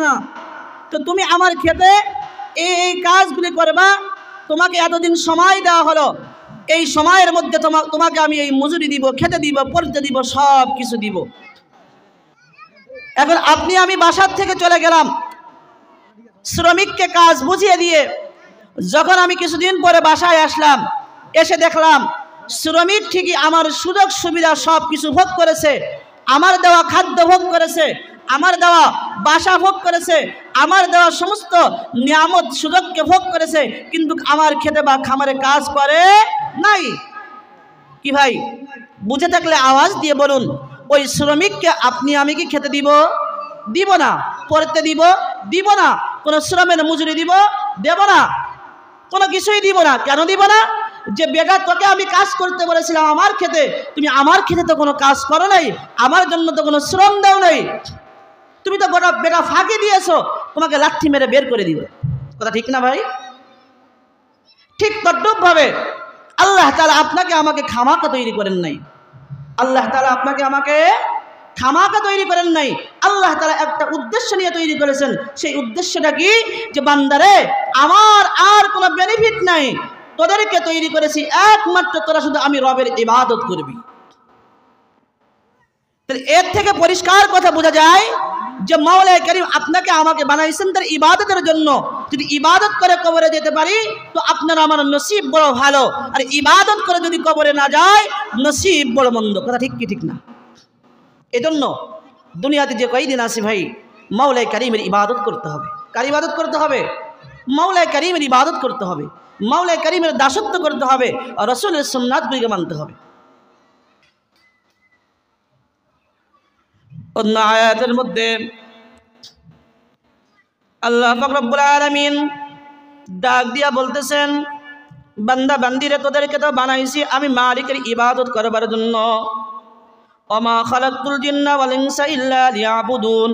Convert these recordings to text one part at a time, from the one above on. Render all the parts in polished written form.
না, তো তুমি আমার খেতে এই কাজগুলি করবা, তোমাকে এতদিন সময় দেওয়া হলো, এই সময়ের মধ্যে তোমাকে আমি এই মজুরি দিব, খেতে দিব, পড়তে দিব, সব কিছু দিব। এখন আপনি আমি বাসার থেকে চলে গেলাম, শ্রমিককে কাজ বুঝিয়ে দিয়ে যখন আমি কিছুদিন পরে বাসায় আসলাম, এসে দেখলাম শ্রমিক ঠিকই আমার সুযোগ সুবিধা সব কিছু ভোগ করেছে, আমার দেওয়া খাদ্য ভোগ করেছে, আমার দেওয়া বাসা ভোগ করেছে, আমার দেওয়া সমস্ত নিয়ামত সুযোগকে ভোগ করেছে, কিন্তু আমার খেতে বা খামারে কাজ করে নাই। কি ভাই, বুঝে থাকলে আওয়াজ দিয়ে বলুন, ওই শ্রমিককে আপনি আমি কি খেতে দিব? দিব না। পড়তে দিব? দিব না। কোনো শ্রমের মজুরি দিব? দেব না। কোনো কিছুই দিব না। কেন দিব না? যে বেটা তোকে আমি কাজ করতে বলেছিলাম আমার খেতে, তুমি আমার খেতে তো কোনো কাজ করো নাই, আমার জন্য তো কোনো শ্রম দাও নাই, তুমি তো গোটা বেটা ফাঁকি দিয়েছো, তোমাকে লাঠি মেরে বের করে দিব। কথা ঠিক না ভাই? ঠিক তদ্রূপভাবে আল্লাহ তাআলা আপনাকে আমাকে খামাকা তৈরি করেন নাই। আল্লাহ তাআলা আপনাকে আমাকে খামাকা তৈরি করেন নাই। আল্লাহ তাআলা একটা উদ্দেশ্য নিয়ে তৈরি করেছেন। সেই উদ্দেশ্যটা কি? যে বান্দারে, আমার আর কোনো বেনিফিট নাই, তোদেরকে তৈরি করেছি একমাত্র তোরা শুধু আমি রবের ইবাদত করবি। এর থেকে পরিষ্কার কথা বোঝা যায় যে মাওলা কারীম আপনাকে আমাকে বানাইছেন তার ইবাদতের জন্য। যদি ইবাদত করে কবরে যেতে পারি তো আপনার আমার নসিব বড় ভালো, আর ইবাদত করে যদি কবরে না যায় নসিব বড় মন্দ। কথা ঠিক কি ঠিক না? এজন্য দুনিয়াতে যে কয়দিন আছি ভাই, মাওলা কারীমের ইবাদত করতে হবে। কার ইবাদত করতে হবে? মাওলা কারীমের ইবাদত করতে হবে, মাওলা কারীমের দাসত্ব করতে হবে, আর রাসূলের সুন্নাতগুলিকে মানতে হবে। অন্য আয়াতের মধ্যে আল্লাহ পাক রব্বুল আলামিন ডাক দিয়া বলতেছেন, বান্দা বান্দিরে তোদেরকে তো বানাইছি আমি মালিকের ইবাদত করবার জন্য। ওমা খালাকতুল জিন্না ওয়াল ইনসা ইল্লা লিয়াবুদুন,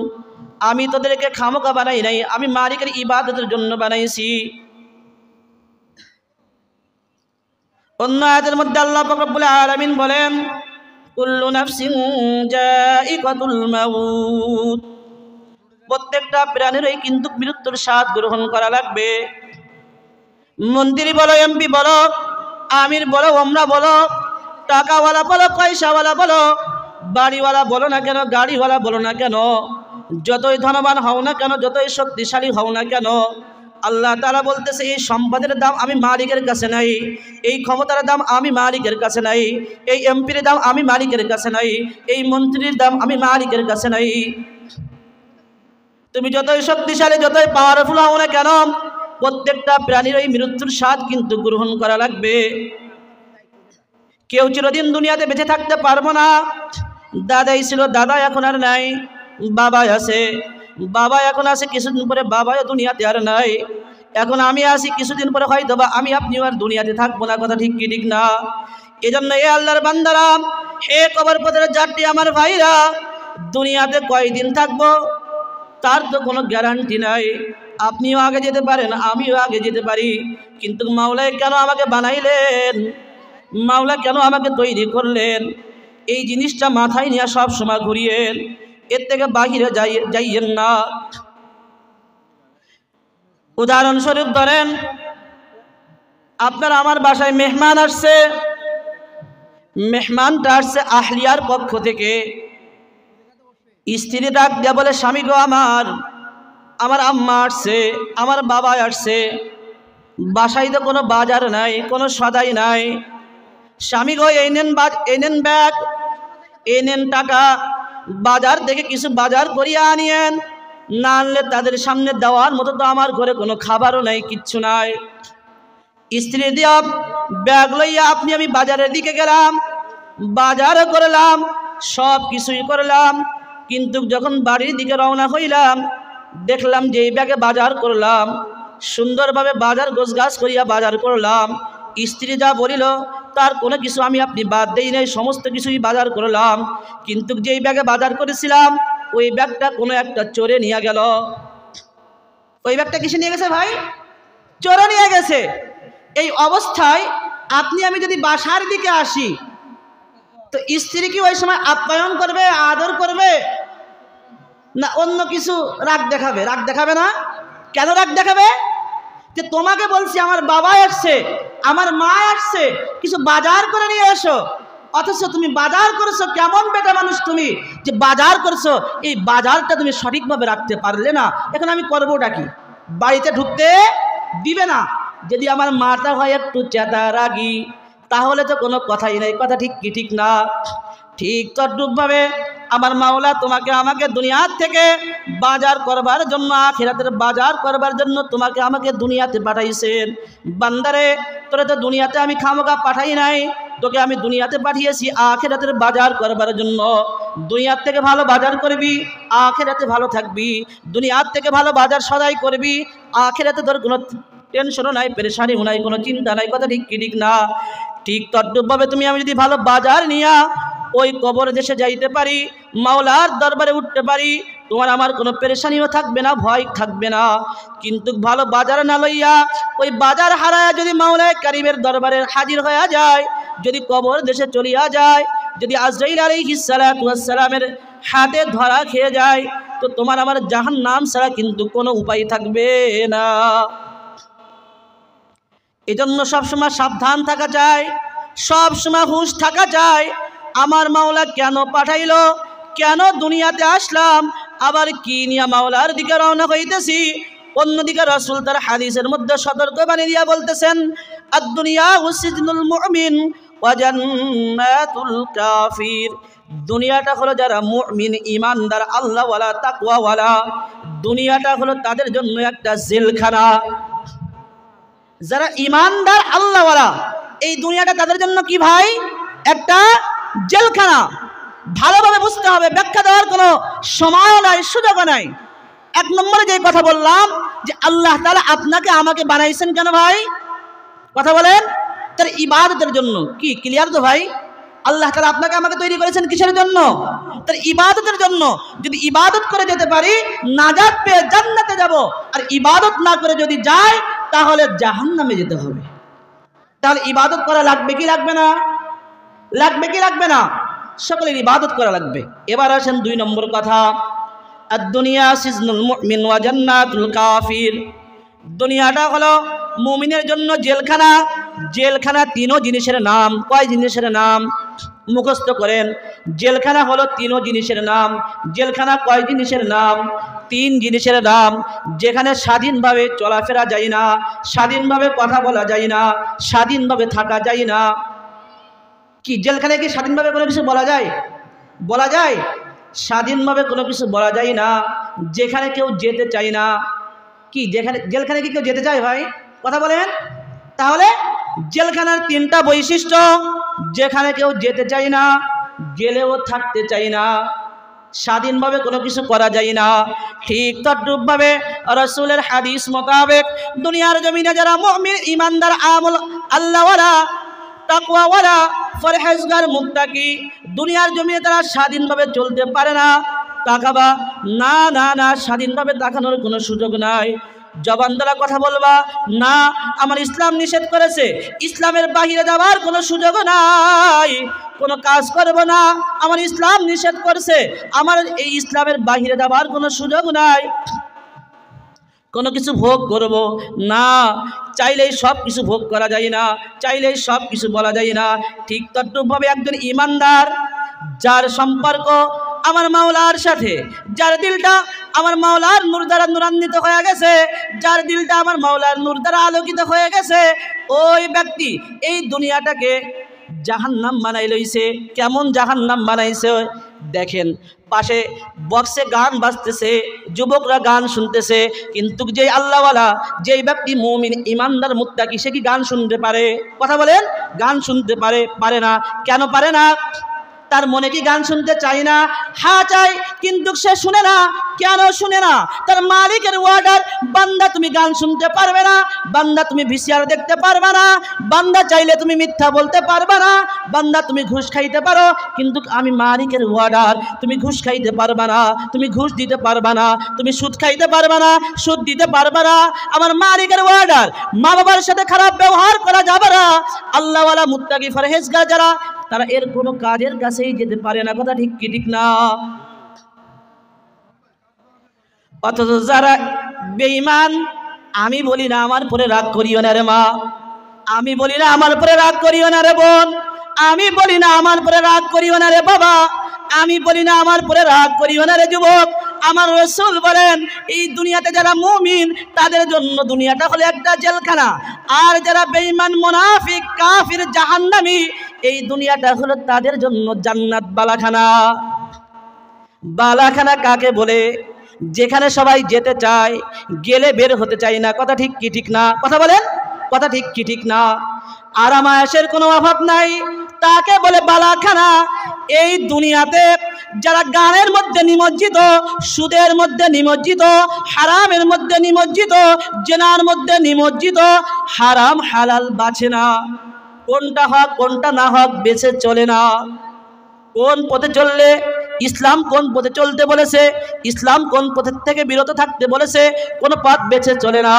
আমি তোদেরকে খামোকা বানাই নাই, আমি মালিকের ইবাদতের জন্য বানাইছি। অন্য আয়াতের মধ্যে আল্লাহ পাক রব্বুল আলামিন বলেন, কুল্লু নাফসিন জাইকাতুল মাউত, প্রত্যেকটা প্রাণীরই কিন্তু মৃত্যুর স্বাদ গ্রহণ করা লাগবে। মন্ত্রী বলো, এমপি বলো, আমির বলো, ওমরা বলো, টাকাওয়ালা বলো, পয়সাওয়ালা বলো, বাড়িওয়ালা বলো না কেন, গাড়িওয়ালা বলো না কেন, যতই ধনবান হও না কেন, যতই শক্তিশালী হও না কেন, আল্লাহ তাআলা বলতেছে এই সম্পদের দাম আমি মালিকের কাছে নাই, এই ক্ষমতার দাম আমি মালিকের কাছে নাই, এই এমপির দাম আমি মালিকের কাছে নাই, এই মন্ত্রীর দাম আমি মালিকের কাছে নাই। তুমি যতই শক্তিশালী, যতই পাওয়ারফুল হও না কেন, প্রত্যেকটা প্রাণীর এই মৃত্যুর স্বাদ কিন্তু গ্রহণ করা লাগবে। কেউ চিরদিন দুনিয়াতে বেঁচে থাকতে পারবো না। দাদাই ছিল, দাদা এখন আর নাই, বাবা আছে, বাবা এখন আছে, কিছুদিন পরে বাবাও দুনিয়াতে আর নাই। এখন আমি আছি, কিছুদিন পরে হয়তো বা আমি আপনিও আর দুনিয়াতে থাকবো না। কথা ঠিক কি ঠিক না? এজন্য এ আল্লাহর বান্দারা, হে কবর পথের যাত্রী আমার ভাইরা, দুনিয়াতে কয়দিন থাকবো তার তো কোনো গ্যারান্টি নাই। আপনিও আগে যেতে পারেন, আমিও আগে যেতে পারি, কিন্তু মাওলাই কেন আমাকে বানাইলেন, মাওলা কেন আমাকে তৈরি করলেন, এই জিনিসটা মাথায় নিয়ে সব সময় ঘুরিয়েন, এর থেকে বাহিরে যাইয়েন না। উদাহরণস্বরূপ ধরেন, আপনার আমার বাসায় মেহমান আসছে, মেহমানটা আসছে আহলিয়ার পক্ষ থেকে। স্ত্রী ডাক দিয়া বলে, স্বামী গো আমার আম্মা আসছে, আমার বাবা আসছে, বাসায় তো কোনো বাজার নাই, কোনো সদাই নাই। স্বামী গো এই নেন ব্যাগ, এই নেন টাকা, বাজার থেকে কিছু বাজার করিয়া আনিয়েন, না আনলে তাদের সামনে দেওয়ার মতো তো আমার ঘরে কোনো খাবারও নাই, কিচ্ছু নাই। স্ত্রী দিয়া ব্যাগ লইয়া আপনি আমি বাজারের দিকে গেলাম, বাজার করলাম, সব কিছুই করলাম, কিন্তু যখন বাড়ির দিকে রওনা হইলাম দেখলাম যে এই ব্যাগে বাজার করলাম, সুন্দরভাবে বাজার গোছগাছ করিয়া বাজার করলাম, স্ত্রী যা বলিল তার কোনো কিছু আমি আপনি বাদ দেই নাই, সমস্ত কিছুই বাজার করলাম, কিন্তু যেই ব্যাগে বাজার করেছিলাম ওই ব্যাগটা কোনো একটা চোরে নিয়ে গেল। ওই ব্যাগটা কিসে নিয়ে গেছে ভাই? চোরে নিয়ে গেছে। এই অবস্থায় আপনি আমি যদি বাসার দিকে আসি তো স্ত্রী কি ওই সময় আপ্যায়ন করবে, আদর করবে? না অন্য কিছু রাগ দেখাবে? রাগ দেখাবে না। কেন রাগ দেখাবে? যে তোমাকে বলছি আমার বাবা আসছে, আমার মা আসছে, কিছু বাজার করে নিয়ে এসো, অথচ তুমি বাজার করেছো। কেমন বেটা মানুষ তুমি যে বাজার করছো, এই বাজারটা তুমি সঠিকভাবে রাখতে পারলে না, এখন আমি করবোটা কি? বাড়িতে ঢুকতে দিবে না। যদি আমার মাটা হয় একটু চেতা রাগী, তাহলে তো কোনো কথাই নেই। কথা ঠিক কি ঠিক না? ঠিক তদ্রূপভাবে আমার মাওলা তোমাকে আমাকে দুনিয়ার থেকে বাজার করবার জন্য, আখিরাতের বাজার করবার জন্য তোমাকে আমাকে দুনিয়াতে পাঠাইছেন। বান্দারে, তোরে তো দুনিয়াতে আমি খামোখা পাঠাই নাই, তোকে আমি দুনিয়াতে পাঠিয়েছি আখিরাতের বাজার করবার জন্য। দুনিয়ার থেকে ভালো বাজার করবি, আখিরাতে ভালো থাকবি। দুনিয়ার থেকে ভালো বাজার সদাই করবি, আখিরাতে তোর কোনো টেনশনও নাই, পেরেশানিও নাই, কোনো চিন্তা নাই। কথা ঠিক কি ঠিক না? ঠিক তদ্রূপভাবে তুমি আমি যদি ভালো বাজার নিয়া ওই কবর দেশে যাইতে পারি, মাওলার দরবারে উঠতে পারি, তোমার আমার কোনো পেরেশানিও থাকবে না, ভয় থাকবে না। কিন্তু ভালো বাজার না লইয়া ওই বাজার হারায়া যদি মাওলায়ে কারিমের দরবারে হাজির হয়ে যায়, যদি কবর দেশে চলিয়া যায়, যদি আজরাইল আলাইহিস সালাতু ওয়াস সালামের হাতে ধরা খেয়ে যায়, তো তোমার আমার জাহান্নাম ছাড়া কিন্তু কোনো উপায় থাকবে না। এজন্য সবসময় সাবধান থাকা চাই, সবসময় হুঁশ থাকা চাই। আমার মাওলা কেন পাঠাইলো, কেন দুনিয়াতে আসলাম, আবার কি নিয়ে মাওলার দিকে রওনা হইতেছি। অন্যদিকে রাসূল তার হাদিসের মধ্যে সতর্কবাণী দিয়া বলতেছেন, আদ-দুনিয়া সিজনুল মুমিন ওয়া জান্নাতুল কাফির। দুনিয়াটা হলো যারা মুমিন, ঈমানদার, আল্লাহওয়ালা, তাকওয়াওয়ালা, দুনিয়াটা হলো তাদের জন্য একটা জেলখানা। যারা ঈমানদার, আল্লাহওয়ালা, এই দুনিয়াটা তাদের জন্য কি ভাই? একটা জেলখানা। ভালোভাবে বুঝতে হবে, ব্যাখ্যা দেওয়ার কোনো সময় নাই, সুযোগ নাই। এক নম্বরে যে কথা বললাম যে আল্লাহ তাআলা আপনাকে আমাকে বানাইছেন কেন ভাই? কথা বলেন। তার ইবাদতের জন্য। কি ক্লিয়ার তো ভাই? আল্লাহ তাআলা আপনাকে আমাকে তৈরি করেছেন কিসের জন্য? তার ইবাদতের জন্য। যদি ইবাদত করে যেতে পারি, নাজাত পেয়ে জান্নাতে যাব। আর ইবাদত না করে যদি যাই, তাহলে জাহান্নামে যেতে হবে। তাহলে ইবাদত করা লাগবে কি লাগবে না? লাগবে কি লাগবে না? সকলের ইবাদত করা লাগবে। এবার আসেন 2 নম্বর কথা, আদ-দুনিয়া সিজনুল মুমিন ওয়া জান্নাতুল কাফির। দুনিয়াটা হলো মুমিনের জন্য জেলখানা। জেলখানা 3 জিনিসের নাম। কয় জিনিসের নাম? মুখস্থ করেন। জেলখানা হলো 3 জিনিসের নাম। জেলখানা কয় জিনিসের নাম? 3 জিনিসের নাম। যেখানে স্বাধীনভাবে চলাফেরা যায় না, স্বাধীনভাবে কথা বলা যায় না, স্বাধীনভাবে থাকা যায় না। কি জেলখানায় কি স্বাধীনভাবে কোনো কিছু বলা যায়? বলা যায়? স্বাধীনভাবে কোনো কিছু বলা যায় না। যেখানে কেউ যেতে চায় না। কি জেলখানায় কি কেউ যেতে চায় ভাই? কথা বলেন। তাহলে জেলখানার 3টা বৈশিষ্ট্য, যেখানে কেউ যেতে চায় না, গেলেও থাকতে চায় না, স্বাধীনভাবে কোনো কিছু করা যায় না। ঠিক তদ্রূপভাবে রাসূলের হাদিস মোতাবেক দুনিয়ার জমিনে যারা মুমিন, ঈমানদার, আমল আল্লাহওয়ালা, তাকওয়াওয়ালা, পরহেজগার, মুত্তাকি, দুনিয়ার জমিনে তারা স্বাধীনভাবে চলতে পারে না। তাকাবা না, না না, স্বাধীনভাবে তাকানোর কোনো সুযোগ নাই। জবান দ্বারা কথা বলবা না, আমার ইসলাম নিষেধ করেছে, ইসলামের বাহিরে যাওয়ার কোনো সুযোগ নাই। কোনো কাজ করব না, আমার ইসলাম নিষেধ করেছে, আমার এই ইসলামের বাহিরে যাওয়ার কোনো সুযোগ নাই। কোনো কিছু ভোগ করব না, চাইলেই সব কিছু ভোগ করা যায় না, চাইলেই সব কিছু বলা যায় না। ঠিক তদ্রূপভাবে একজন ঈমানদার, যার সম্পর্ক আমার মাওলার সাথে, যার দিলটা আমার মাওলার নূর দ্বারা নূরান্বিত হয়ে গেছে, যার দিলটা আমার মাওলার নূর দ্বারা আলোকিত হয়ে গেছে, ওই ব্যক্তি এই দুনিয়াটাকে জাহান্নাম বানাই লইছে। কেমন জাহান্নাম বানাইছে? দেখেন, পাশে বক্সে গান বাজতেছে, যুবকরা গান শুনতেছে, কিন্তু যে আল্লাহওয়ালা, যেই ব্যক্তি মুমিন, ঈমানদার, মুত্তাকি, সে কি গান শুনতে পারে? কথা বলেন। গান শুনতে পারে? পারে না। কেন পারে না? তার মনে কি গান শুনতে চাই না? হ্যাঁ চাই, কিন্তু সে শুনে না। কেন শুনে না? তার মালিকের ওয়ার্ডার, বান্দা তুমি গান শুনতে পারবে না, বান্দা তুমি ভিসিআর দেখতে পারবে না, বান্দা চাইলে তুমি মিথ্যা বলতে পারবে না, বান্দা তুমি ঘুষ খাইতে পারো, কিন্তু আমি মালিকের ওয়ার্ডার, তুমি ঘুষ খাইতে পারবে না, তুমি ঘুষ দিতে পারবে না, তুমি সুদ খাইতে পারবে না, সুদ দিতে পারবে না। আমার মালিকের ওয়ার্ডার, মা বাবার সাথে খারাপ ব্যবহার করা যাবে না। আল্লাহওয়ালা, মুত্তাকি, পরহেজগার যারা, তারা এর কোনো কাজের কাছেই যেতে পারে না। কথা ঠিক কি ঠিক না? অথচ যারা বেঈমান, আমি বলি না আমার পরে রাগ করিও না রে মা, আমি বলি না আমার পরে রাগ করিও না রে বোন, আমি বলি না আমার পরে রাগ করিও না রে বাবা, আমি বলি না আমার পরে রাগ করিও না রে যুবক। আমার রাসূল বলেন এই দুনিয়াতে যারা মুমিন তাদের জন্য দুনিয়াটা হলো একটা জেলখানা, আর যারা বেঈমান মুনাফিক কাফির জাহান্নামী এই দুনিয়াটা হলো তাদের জন্য জান্নাত বালাখানা। বালাখানা কাকে বলে? যেখানে সবাই যেতে চায়, গেলে বের হতে চায় না। কথা ঠিক কি ঠিক না? কথা বলেন, কথা ঠিক কি ঠিক না? আরাম আয়েশের কোনো অভাব নাই, তাকে বলে বালাখানা। এই দুনিয়াতে যারা গানের মধ্যে নিমজ্জিত, সুদের মধ্যে নিমজ্জিত, হারামের মধ্যে নিমজ্জিত, জেনার মধ্যে নিমজ্জিত, হারাম হালাল বাছে না, কোনটা হক কোনটা না হক বেছে চলে না। কোন পথে চললে ইসলাম কোন পথে চলতে বলেছে, ইসলাম কোন পথের থেকে বিরত থাকতে বলেছে, কোন পথ বেছে চলে না।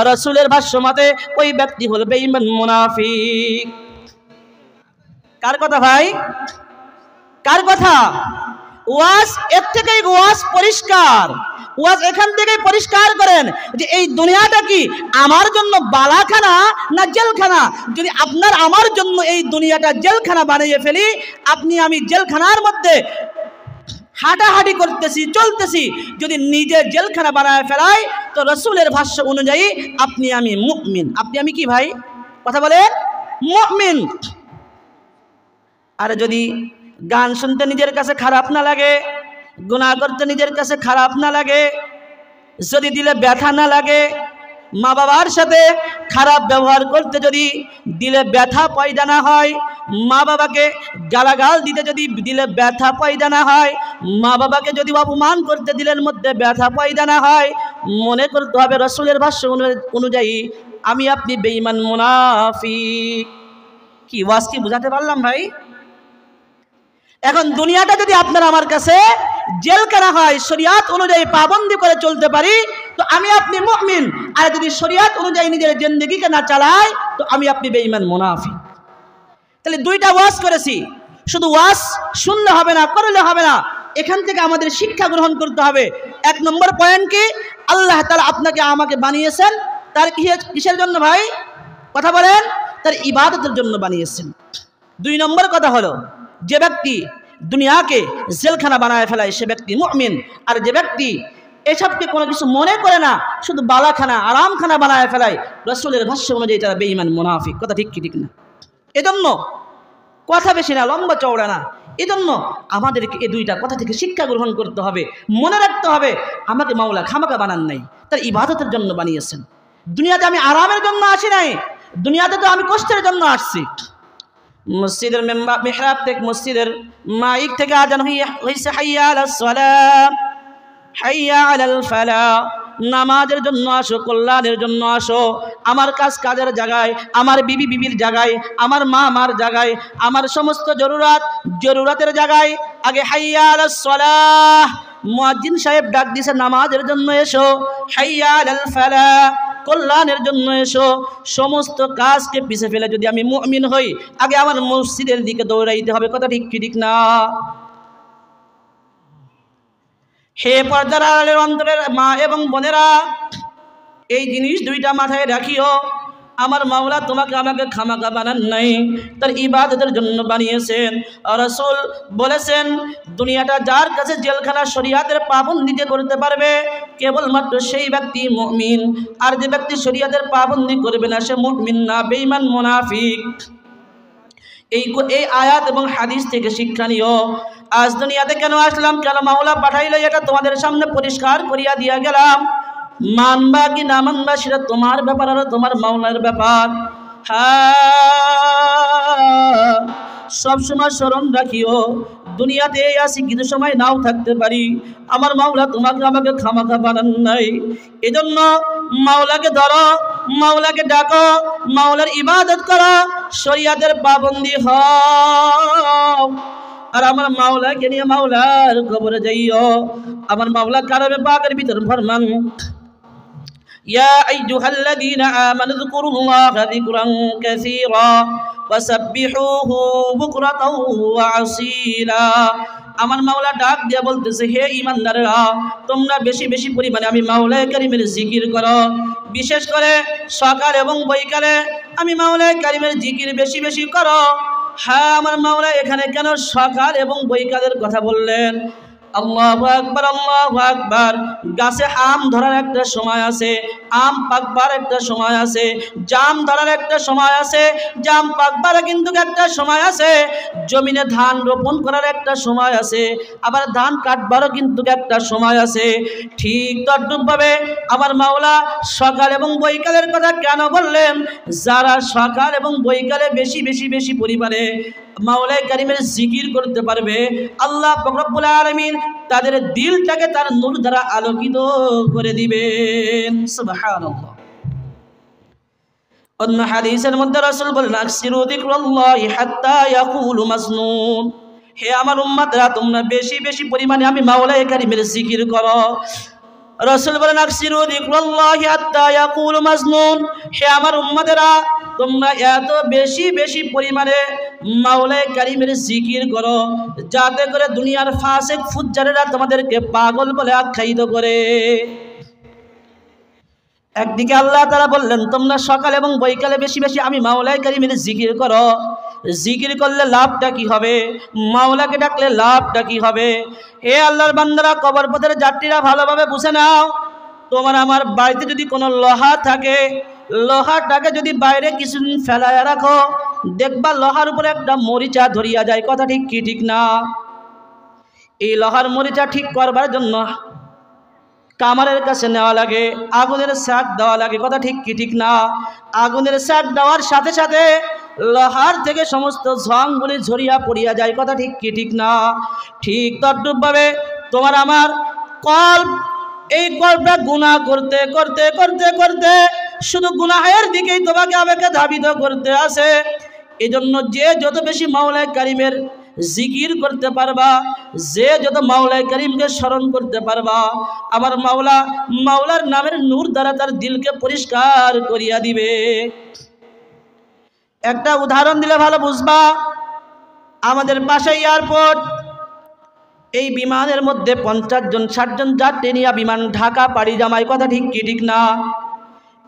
রাসূলের ভাষ্য মতে ওই ব্যক্তি হলো বেঈমান মুনাফিক। কার কথা ভাই? কার কথা? ওয়াজ এর থেকেই ওয়াজ পরিষ্কার, ওয়াজ এখান থেকেই পরিষ্কার করেন যে এই দুনিয়াটা কি আমার জন্য বালাখানা না জেলখানা। যদি আপনার আমার জন্য এই দুনিয়াটা জেলখানা বানিয়ে ফেলি, আপনি আমি জেলখানার মধ্যে হাঁটাহাঁটি করতেছি চলতেছি, যদি নিজে জেলখানা বানায় ফেলাই তো রাসূলের ভাষ্য অনুযায়ী আপনি আমি মুমিন। আপনি আমি কি ভাই? কথা বলেন, মুমিন। আর যদি গান শুনতে নিজের কাছে খারাপ না লাগে, গুনাহ করতে নিজের কাছে খারাপ না লাগে, যদি দিলে ব্যথা না লাগে, মা বাবার সাথে খারাপ ব্যবহার করতে যদি দিলে ব্যথা পয়দা না হয়, মা বাবাকে গালাগাল দিতে যদি দিলে ব্যথা পয়দা না হয়, মা বাবাকে যদি অপমান করতে দিলের মধ্যে ব্যথা পয়দা না হয়, মনে করতে হবে রাসূলের ভাষ্য অনুযায়ী আমি আপনি বেঈমান মুনাফিক। কি ওয়াজ কি বুঝাতে পারলাম ভাই? এখন দুনিয়াটা যদি আপনার আমার কাছে জেলখানা হয়, শরিয়াত অনুযায়ী পাবন্দি করে চলতে পারি তো আমি আপনি মুমিন। আর যদি শরিয়াত অনুযায়ী নিজের জিন্দেগিকে না চালাই তো আমি আপনি বেঈমান মুনাফিক। তাহলে দুইটা ওয়াজ করেছি, শুধু ওয়াজ শুনলে হবে না, করলে হবে না, এখান থেকে আমাদের শিক্ষা গ্রহণ করতে হবে। এক নম্বর পয়েন্ট কি? আল্লাহ তাআলা আপনাকে আমাকে বানিয়েছেন তার কিসের জন্য ভাই? কথা বলেন, তার ইবাদতের জন্য বানিয়েছেন। দুই নম্বর কথা হলো যে ব্যক্তি দুনিয়াকে জেলখানা বানায় ফেলায় সে ব্যক্তি মুমিন। আর যে ব্যক্তি এসবকে কোনো কিছু মনে করে না, শুধু বালাখানা আরামখানা বানায় ফেলায়, রাসূলের ভাষ্য অনুযায়ী তারা বেঈমান মুনাফিক। কথা ঠিক কি ঠিক না? এজন্য কথা বেশি না, লম্বা চওড়া না, এজন্য আমাদেরকে এই দুইটা কথা থেকে শিক্ষা গ্রহণ করতে হবে, মনে রাখতে হবে আমাকে মাওলা খামাকা বানান নাই, তার ইবাদতের জন্য বানিয়েছেন। দুনিয়াতে আমি আরামের জন্য আসি নাই, দুনিয়াতে তো আমি কষ্টের জন্য আসছি। মসজিদের মিহরাব থেকে, মসজিদের মাইক থেকে আজান হইছে হাইয়া আলাস সালাম, হাইয়া আলাল ফালাহ। নামাজের জন্য আসো, কল্যাণের জন্য আসো। আমার কাজের জায়গায়, আমার বিবির জায়গায়, আমার মার জায়গায়, আমার সমস্ত জরুরাতের জায়গায় আগে হাইয়া আলাস সালাহ। মুয়াজ্জিন সাহেব ডাক দিছে নামাজের জন্য এসো, হাইয়া আলাল ফালাহ, কল্যাণের জন্য এসো। সমস্ত কাজকে পিছে ফেলে যদি আমি মুমিন হই, আগে আমার মসজিদের দিকে দৌড়াইতে হবে। কথা ঠিক কি ঠিক না? হে পর্দার আড়ালের অন্তরের মা এবং বোনেরা, এই জিনিস দুইটা মাথায় রাখিও। আমার মাওলা তোমাকে আমাকে খামাকা বানান নাই, তার ইবাদতের জন্য বানিয়েছেন। রাসূল বলেছেন দুনিয়াটা যার কাছে জেলখানা শরীয়তের পাবন্দিতে করতে পারবে কেবলমাত্র সেই ব্যক্তি মুমিন। আর যে ব্যক্তি শরীয়তের পাবন্দি করবে না সে মুমিন না, বেঈমান মুনাফিক। এই আয়াত এবং হাদিস থেকে শিক্ষা নিও। আজ দুনিয়াতে কেন আসলাম, কেন মাওলা পাঠাইলো, এটা তোমাদের সামনে পরিষ্কার করিয়া দিয়া গেলাম। মানবা কি না মানবা সেটা তোমার ব্যাপার আর তোমার মাওলার ব্যাপার। হ্যাঁ, সবসময় স্মরণ রাখিও দুনিয়াতে আসি কিছু সময় নাও থাকতে পারি, আমার মাওলা তোমাকে আমাকে খামাখা বানান নাই। এজন্য মাওলাকে ধরো, মাওলাকে ডাকো, মাওলার ইবাদত করো, শরীয়তের পাবন্দি হও। আর আমার মাওলাকে নিয়ে মাওলার কবরে যাইও। আমার মাওলা কালামে পাকের ভিতর ফরমান, ইয়া আইয়ুহাল্লাযীনা আমানু যকুরুল্লাহা যিকরান কাসীরা ওয়াসাব্বিহুহু বুকরাতাও ওয়া আসীলা। আমার মাওলা ডাক দিয়ে বলতেছে, হে ঈমানদারেরা, তোমরা বেশি বেশি পরিমাণে আমি মাওলা কারীমের জিকির করো। বিশেষ করে সকাল এবং বৈকালে আমি মাওলা কারীমের জিকির বেশি বেশি করো। হ্যাঁ, আমার মাওলা এখানে কেন সকাল এবং বৈকালের কথা বললেন? আল্লাহু আকবার, আল্লাহু আকবার। গাছে আম ধরার একটা সময় আছে, আম পাকবার একটা সময় আছে, জাম ধরার একটা সময় আছে, জাম পাকবার কিন্তু একটা সময় আছে, জমিনে ধান রোপণ করার একটা সময় আছে, আবার ধান কাটবারও কিন্তু একটা সময় আছে। ঠিক তদ্রূপভাবে আমার মাওলা সকাল এবং বৈকালের কথা কেন বললেন? যারা সকাল এবং বৈকালে বেশি বেশি বেশি পরিমাণে মাওলা কারীমের জিকির করতে পারবে, আল্লাহ পাক রব্বুল আলামিন তাদের দিলটাকে তার নূর দ্বারা আলোকিত করে দিবেন। সুবহানাল্লাহ। অন্য হাদিসের মধ্যে রাসূল বলেন, আকসিরু যিকরাল্লাহি হাত্তা ইয়াকুলু মাজনুন। হে আমার উম্মতরা, তোমরা বেশি বেশি পরিমাণে আমি মাওলা কারীমের জিকির করো। রাসূল বলেন, আকসিরু যিকরাল্লাহি হাত্তা ইয়াকুলু মাজনুন। হে আমার উম্মতেরা, তোমরা এত বেশি বেশি পরিমাণে মাওলা কারীমের জিকির করো যাতে করে দুনিয়ার ফাসিক ফুজ্জারেরা তোমাদেরকে পাগল বলে আখ্যায়িত করে। একদিকে আল্লাহ তাআলা বললেন, তোমরা সকাল এবং বৈকালে বেশি বেশি আমি মাওলা কারীমের জিকির করো। জিকির করলে লাভটা কি হবে? মাওলাকে ডাকলে লাভটা কি হবে? হে আল্লাহর বান্দারা, কবর পথের যাত্রীরা ভালোভাবে বুঝে নাও। তোমার আমার বাড়িতে যদি কোনো লোহা থাকে, লোহাটাকে যদি বাইরে কিছুদিন ফেলায় রাখো, দেখবা লোহার উপরে একটা মরিচা ধরিয়া যায়। কথা ঠিক কি ঠিক না? এই লোহার মরিচা ঠিক করবার জন্য কামারের কাছে নেওয়া লাগে, আগুনের শাক দেওয়া লাগে। কথা ঠিক কি ঠিক না? আগুনের শাক দেওয়ার সাথে সাথে লোহার থেকে সমস্ত ঝংগুলি ঝরিয়া পড়িয়া যায়। কথা ঠিক কি ঠিক না? ঠিক তদ্রূপভাবে তোমার আমার কল্প, এই কল্পটা গুনাহ করতে করতে করতে করতে শুধু গুনাহের দিকেই তোমাকে আমাকে ধাবিত করতে আসে। এই জন্য যে যত বেশি মাওলা কারীমের জিকির করতে পারবা, যে যত মাওলা কারীমকে স্মরণ করতে পারবা, আমার মাওলা মাওলার নামের নূর দ্বারা তার দিলকে পরিষ্কার করিয়া দিবে। একটা উদাহরণ দিলে ভালো বুঝবা। আমাদের পাশে এয়ারপোর্ট, এই বিমানের মধ্যে 50 জন 60 জন যাত্রী নিয়ে বিমান ঢাকা পাড়ি জমায়। কথা ঠিক কি ঠিক না?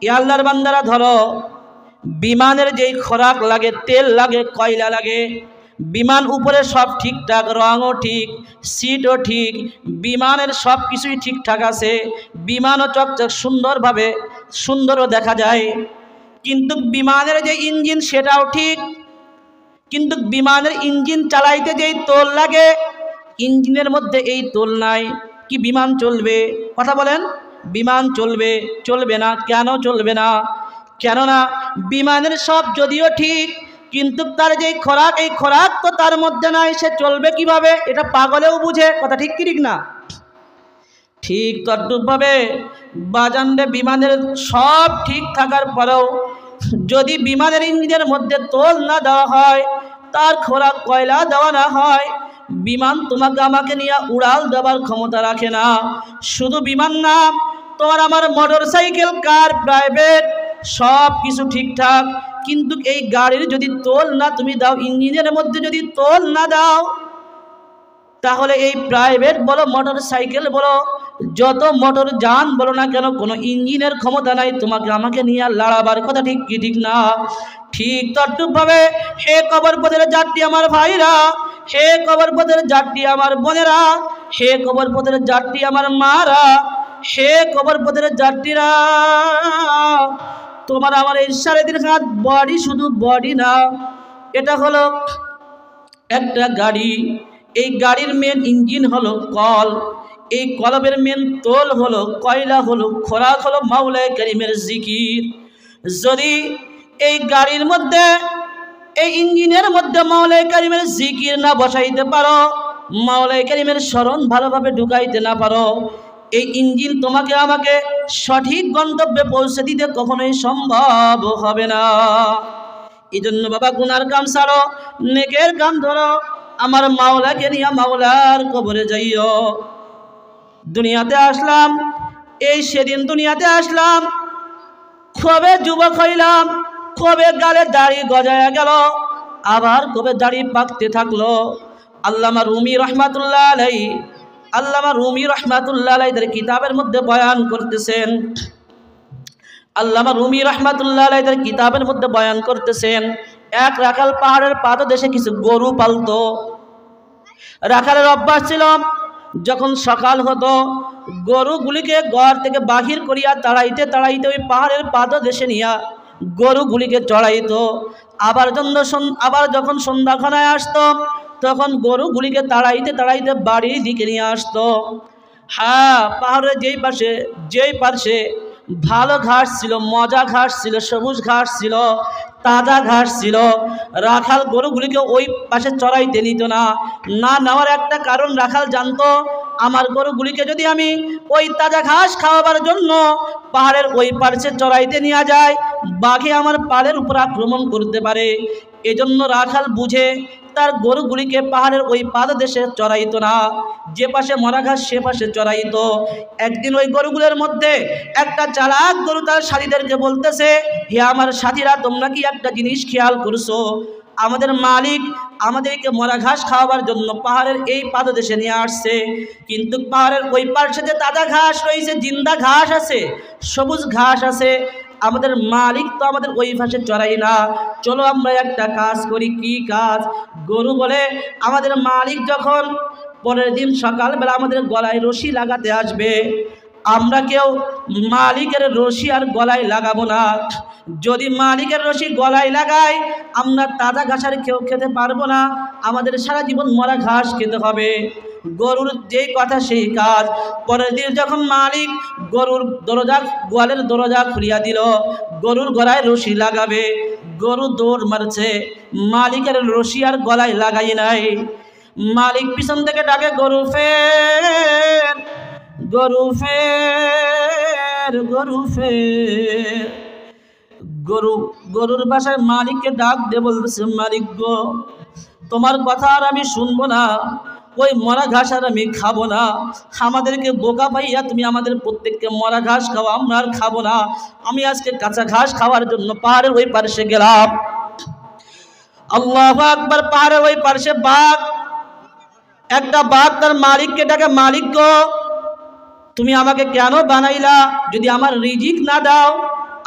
ইয়া আল্লাহর বান্দারা, ধরো বিমানের যেই খোরাক লাগে, তেল লাগে, কয়লা লাগে, বিমান উপরে সব ঠিকঠাক, রঙও ঠিক, সিটও ঠিক, বিমানের সব কিছুই ঠিকঠাক আছে, বিমানও চকচক সুন্দরভাবে সুন্দরও দেখা যায়, কিন্তু বিমানের যে ইঞ্জিন সেটাও ঠিক, কিন্তু বিমানের ইঞ্জিন চালাইতে যেই তোল লাগে, ইঞ্জিনের মধ্যে এই তোল নাই, কি বিমান চলবে? কথা বলেন, বিমান চলবে? চলবে না। কেন চলবে না? কেননা বিমানের সব যদিও ঠিক, কিন্তু তার যেই খোরাক, এই খোরাক তো তার মধ্যে নাই, সে চলবে কিভাবে? এটা পাগলেও বুঝে। কথা ঠিক কি ঠিক না? ঠিক তদ্রূপভাবে বাজানরে বিমানের সব ঠিক থাকার পরেও যদি বিমানের ইঞ্জিনের মধ্যে তোল না দেওয়া হয়, তার খোরাক কয়লা দেওয়া না হয়, বিমান তোমাকে আমাকে নিয়ে উড়াল দেওয়ার ক্ষমতা রাখে না। শুধু বিমান না, তোমার আমার মোটর সাইকেল, কার, প্রাইভেট সব কিছু ঠিকঠাক, কিন্তু এই গাড়ির যদি তোল না তুমি দাও, ইঞ্জিনের মধ্যে যদি তোল না দাও, তাহলে এই প্রাইভেট বলো, মোটর সাইকেল বলো, যত মোটর যান বলো না কেন, কোনো ইঞ্জিনের ক্ষমতা নাই তোমাকে আমাকে নিয়ে লড়াবার। কথা ঠিক কি ঠিক না? ঠিক তদ্রূপভাবে হে কবরপথের যাত্রী আমার ভাইরা, হে কবরপথের যাত্রী আমার বোনেরা, হে কবরপথের যাত্রী আমার মারা, হে কবরপথের যাত্রীরা, তোমার আমার এই 3.5 হাত বডি শুধু বডি না, এটা হলো একটা গাড়ি। এই গাড়ির মেন ইঞ্জিন হলো কল, এই কলবের মেন তোল হলো কয়লা, হলো খোরাক, হলো মাওলা কারীমের জিকির। যদি এই গাড়ির মধ্যে, এই ইঞ্জিনের মধ্যে মাওলা কারীমের জিকির না বসাইতে পারো, মাওলা কারীমের স্মরণ ভালোভাবে ঢুকাইতে না পারো, এই ইঞ্জিন তোমাকে আমাকে সঠিক গন্তব্যে পৌঁছে দিতে কখনোই সম্ভব হবে না। এই জন্য বাবা, গুনার কাম ছাড়ো, নেকের কাম ধরো, আমার মাওলাকে নিয়ে মাওলার কবরে যাইও। দুনিয়াতে আসলাম, এই সেদিন দুনিয়াতে আসলাম, কবে যুবক হইলাম, কবে গালে দাড়ি গজায়া গেল, আবার কবে দাড়ি পাকতে থাকলো, আল্লামা রুমি রহমাতুল্লাহ আলাইহি তার কিতাবের মধ্যে বয়ান করতেছেন, আল্লামা রুমি রহমাতুল্লাহ আলাইহি তার কিতাবের মধ্যে বয়ান করতেছেন, এক রাখাল পাহাড়ের পাদদেশে কিছু গরু পালতো। রাখালের অভ্যাস ছিল যখন সকাল হতো গরুগুলিকে ঘর থেকে বাহির করিয়া তাড়াইতে তাড়াইতে ওই পাহাড়ের পাদদেশে নিয়া গরুগুলিকে চড়াইতো। আবার যখন সন্ধ্যাখানায় আসতো তখন গরুগুলিকে তাড়াইতে তাড়াইতে বাড়ির দিকে নিয়ে আসতো। হ্যাঁ, পাহাড়ের যেই পাশে ভালো ঘাস ছিল, মজা ঘাস ছিল, সবুজ ঘাস ছিল, তাজা ঘাস ছিল, রাখাল গরুগুলিকে ওই পাশে চড়াইতে নিত না। না নেওয়ার একটা কারণ, রাখাল জানতো আমার গরুগুলিকে যদি আমি ওই তাজা ঘাস খাওয়াবার জন্য পাহাড়ের ওই পাশে চড়াইতে নিয়ে যায়, বাঘে আমার পালের উপর আক্রমণ করতে পারে। এজন্য রাখাল বুঝে তার গরুগুলিকে পাহাড়ের ওই পাদদেশে চড়াইতো না, যে পাশে মরা ঘাস সে পাশে চড়াইতো। একদিন ওই গরুগুলোর মধ্যে একটা চালাক গরু তার সাথীদেরকে বলতেছে, হে আমার সাথীরা, তোমরা কি একটা জিনিস খেয়াল করছো? আমাদের মালিক আমাদেরকে মরা ঘাস খাওয়াবার জন্য পাহাড়ের এই পাদদেশে নিয়ে আসছে, কিন্তু পাহাড়ের ওই পাশে যে তাজা ঘাস রয়েছে, জিন্দা ঘাস আছে, সবুজ ঘাস আছে, আমাদের মালিক তো আমাদের ওই পাশে চড়াই না। চলো আমরা একটা কাজ করি। কি কাজ? গরু বলে, আমাদের মালিক যখন পরের দিন সকালবেলা আমাদের গলায় রশি লাগাতে আসবে, আমরা কেউ মালিকের রশি আর গলায় লাগাবো না। যদি মালিকের রশি গলায় লাগাই, আমরা তাজা ঘাস আর কেউ খেতে পারবো না, আমাদের সারা জীবন মরা ঘাস খেতে হবে। গরুর যেই কথা সেই কাজ। পরের দিন যখন মালিক গরুর গোয়ালের দরজা খুলিয়া দিল, গরুর গলায় রশি লাগাবে, গরু দৌড় মারছে, মালিকের রশি আর গলায় লাগাই নাই। মালিক পিছন থেকে ডাকে, গরু ফের, গরু ফের, গরু ফের। গরুর বাসায় মালিককে ডাক দিয়ে বলতেছে, মালিক গো, তোমার কথা আর আমি শুনবো না, ওই মরা ঘাস আর আমি খাবো না। আমাদেরকে বোকা পাইয়া তুমি আমাদের প্রত্যেককে মরা ঘাস খাওয়া, আমরা আর খাবো না। আমি আজকে কাঁচা ঘাস খাওয়ার জন্য পাহাড়ের ওই পাশে গেলাম। আল্লাহু আকবার। পাহাড়ের ওই পাশে একটা বাঘ তার মালিককে ডাকে, মালিক গো, তুমি আমাকে কেন বানাইলা? যদি আমার রিজিক না দাও,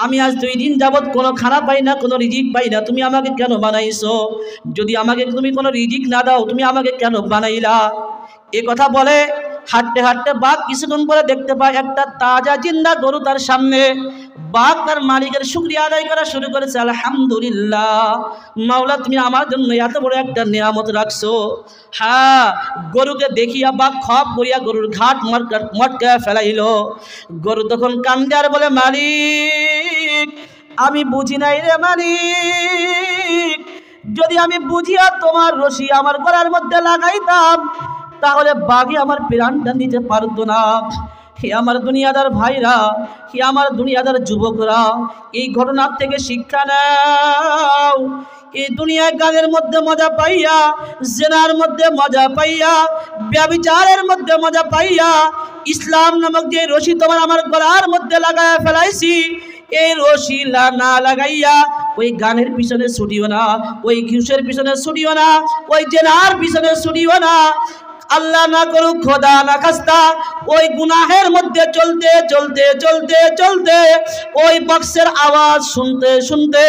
আমি আজ 2 দিন যাবত কোনো খানা পাই না, কোনো রিজিক পাই না, তুমি আমাকে কেন বানাইছো? যদি আমাকে তুমি কোনো রিজিক না দাও, তুমি আমাকে কেন বানাইলা? এ কথা বলে হাঁটতে হাঁটতে বাঘ কিছুক্ষণ পরে দেখতে পায় একটা তাজা জিন্দা গরু তার সামনে। বাঘ তার মালিকের শুকরিয়া আদায় করা শুরু করেছে, আলহামদুলিল্লাহ মাওলা, তুমি আমার জন্য এত বড় একটা নিয়ামত রাখছো। হ্যাঁ, গরুকে দেখিয়া বাঘ খপ করিয়া গরুর ঘাট মটকা ফেলাইল। গরু তখন কান্দে আর বলে, মালিক আমি বুঝি নাই রে মালিক, যদি আমি বুঝিয়া তোমার রশি আমার গলার মধ্যে লাগাইতাম, তাহলে বাঘে আমার প্রাণটা নিতে পারতো না। হে আমার দুনিয়াদার ভাইরা, হে আমার দুনিয়াদার যুবকরা, এই ঘটনার থেকে শিক্ষা নাও। এই দুনিয়ায় গানের মধ্যে মজা পাইয়া, জেনার মধ্যে মজা পাইয়া, ব্যভিচারের মধ্যে মজা পাইয়া, ইসলাম নামক যে রশি তোমার আমার গলার মধ্যে লাগায়া ফেলাইছি, এই রশি না লাগাইয়া ওই গানের পিছনে ছুটিও না, ওই ঘুষের পিছনে ছুটিও না, ওই জেনার পিছনে ছুটিও না। আল্লাহ না করুক, খোদা না খাস্তা, ওই গুনাহের মধ্যে চলতে চলতে চলতে চলতে ওই বক্সের আওয়াজ শুনতে শুনতে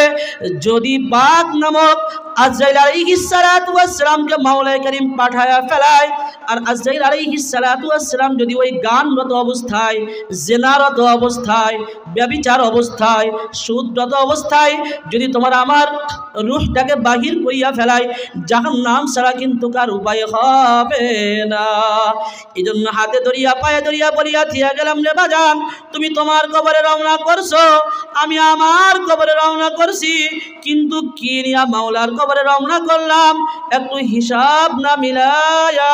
যদি বাঘ নামক আজরাইল আলাইহিস সালাতু ওয়াস সালামকে মাওলাই করিম পাঠায়া ফেলায়, আর আজরাইল আলাইহিস সালাতু ওয়াস সালাম যদি ওই গানরত অবস্থায়, জেনারত অবস্থায়, ব্যভিচার অবস্থায়, সুদরত অবস্থায় যদি তোমার আমার রূহটাকে বাহির করিয়া ফেলায়, জাহান্নাম ছাড়া কিন্তু কার উপায় হবে না। এই জন্য হাতে ধরিয়া পায়ে ধরিয়া বলিয়া থিয়া গেলাম, রে বাজান, তুমি তোমার কবরে রওনা করছো, আমি আমার কবরে রওনা করছি, কিন্তু কি নিয়া মাওলার কবরে রওনা করলাম, একটু হিসাব না মিলায়া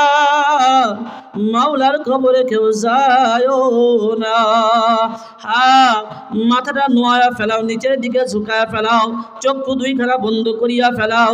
মাওলার কবরে কেউ যায় না। হ্যাঁ, মাথাটা নোয়া ফেলাও, নিচের দিকে ঝুঁকায়া ফেলাও, চক্ষু 2 খানা বন্ধ করিয়া ফেলাও।